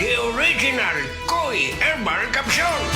The original Koi Herbal Capsule.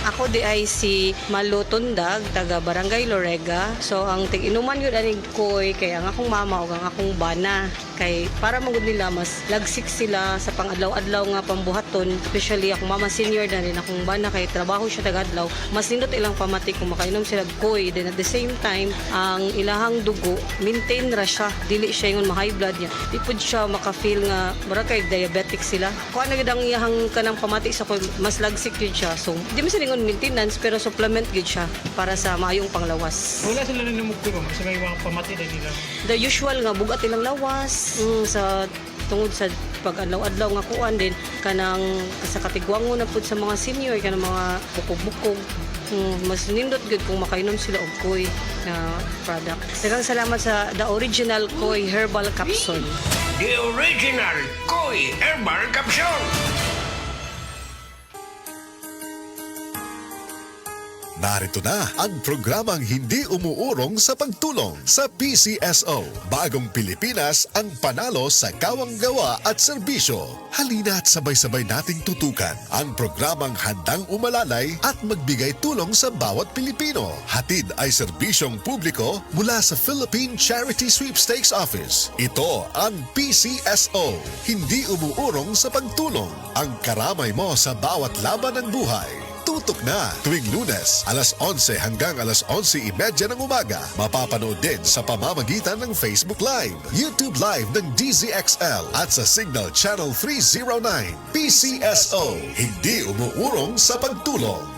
Ako di ay si Malu Tundag, taga Barangay Lorega. So ang tig-inuman yun aning koy kay ang akong mama o ang akong bana. Kay para magud nila mas lagsik sila sa pang-adlaw-adlaw nga pambuhaton. Especially akong mama senior na rin akong bana kay trabaho siya taga-adlaw. Mas nindot ilang pamati kung makainom sila og koy. Then at the same time, ang ilahang dugo, maintain ra siya. Dili siya yung ma-high blood niya. Di pud siya maka-feel nga mura kay diabetic sila. Kuha na gid ang iyahang kanang pamati sa koy, mas lagsik yun siya. So di man siya maintenance pero supplement gid siya para sa maayong panglawas. Wala sila na namugturo sa may mga pamati na nila. The usual nga bugat ilang lawas sa tungod sa pag-adlaw-adlaw nga kuan din kanang sa katigwango na pud sa mga senior kanang mga bukog-bukog. Mas nindot gud kung makainom sila og koy na product. Daghang salamat sa the original Koi Herbal Capsule. The original Koi Herbal Capsule. Narito na ang programang hindi umuurong sa pagtulong sa PCSO. Bagong Pilipinas ang panalo sa kawang-gawa at serbisyo. Halina at sabay-sabay nating tutukan ang programang handang umalalay at magbigay tulong sa bawat Pilipino. Hatid ay serbisyong publiko mula sa Philippine Charity Sweepstakes Office. Ito ang PCSO. Hindi umuurong sa pagtulong. Ang karamay mo sa bawat laban ng buhay. Tutok na tuwing Lunes, alas 11 hanggang alas 11:30 ng umaga. Mapapanood din sa pamamagitan ng Facebook Live, YouTube Live ng DZXL at sa Signal Channel 309. PCSO, hindi umuurong sa pagtulong.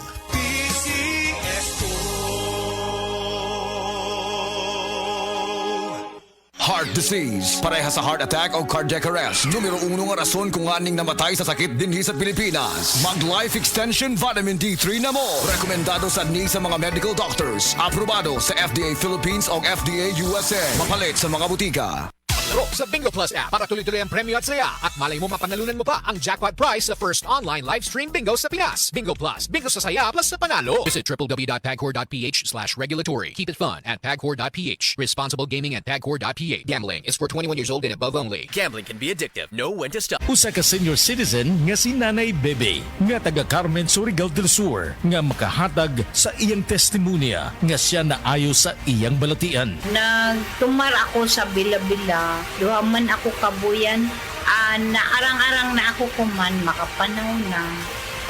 Heart disease, pareha sa heart attack o cardiac arrest. Numero 1 nga rason kung aning namatay sa sakit dinhi sa Pilipinas. Mag Life Extension Vitamin D3 na mo. Rekomendado sa ni sa mga medical doctors. Aprobado sa FDA Philippines o FDA USA. Mapalit sa mga butika. Laro sa Bingo Plus app para tuloy-tuloy ang premyo at saya. At malay mo mapanalunan mo pa ang jackpot prize sa first online live stream bingo sa Pinas. Bingo Plus, bingo sa saya plus sa panalo. Visit www.pagcor.ph/regulatory. Keep it fun at pagcor.ph. Responsible gaming at pagcor.ph. Gambling is for 21 years old and above only. Gambling can be addictive. Know when to stop. Usa ka senior citizen nga si Nanay Bebe nga taga Carmen, Surigao del Sur nga makahatag sa iyang testimonya nga siya naayo sa iyang balatian. Nagtumar ako sa Bila-Bila. Duha man ako kabuyan. Naarang-arang na ako kuman makapanaw na.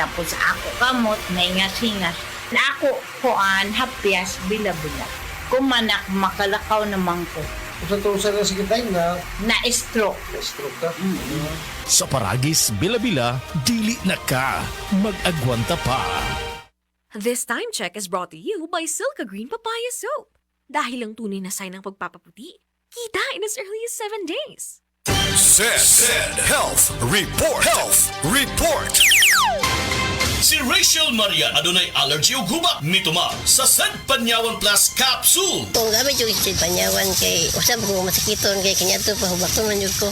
Tapos ako kamot na ingas-ingas. Na ako kuan hapyas Bila-Bila. Kumanak makalakaw naman ko. Sa na sige tayo na Na-stroke. stroke ka. Sa Paragis, Bila-Bila, dili na ka. Mag-agwanta pa. This time check is brought to you by Silka Green Papaya Soap. Dahil ang tunay na sign ng pagpapaputi, kita in as early as 7 days. Said Health Report. Health Report. Si Rachel Maria adunay allergy ug hubak mituma sa Sed Panyawan Plus Capsule. Kung gamit yung Sed Panyawan kay usab ko masakiton kay kaniadto pa hubak man jud ko.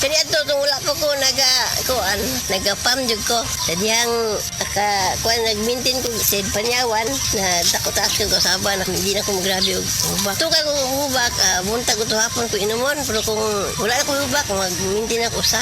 Kaniadto tong wala pa ko naga-pam jud ko. Sadyang nag-maintain ko Sed Panyawan na takot-takot ko sa aba na hindi na ko magrabe og hubak. Tukay ko hubak buntag ko hapon ko inumon pero kung wala na ko hubak mag-maintain ako sa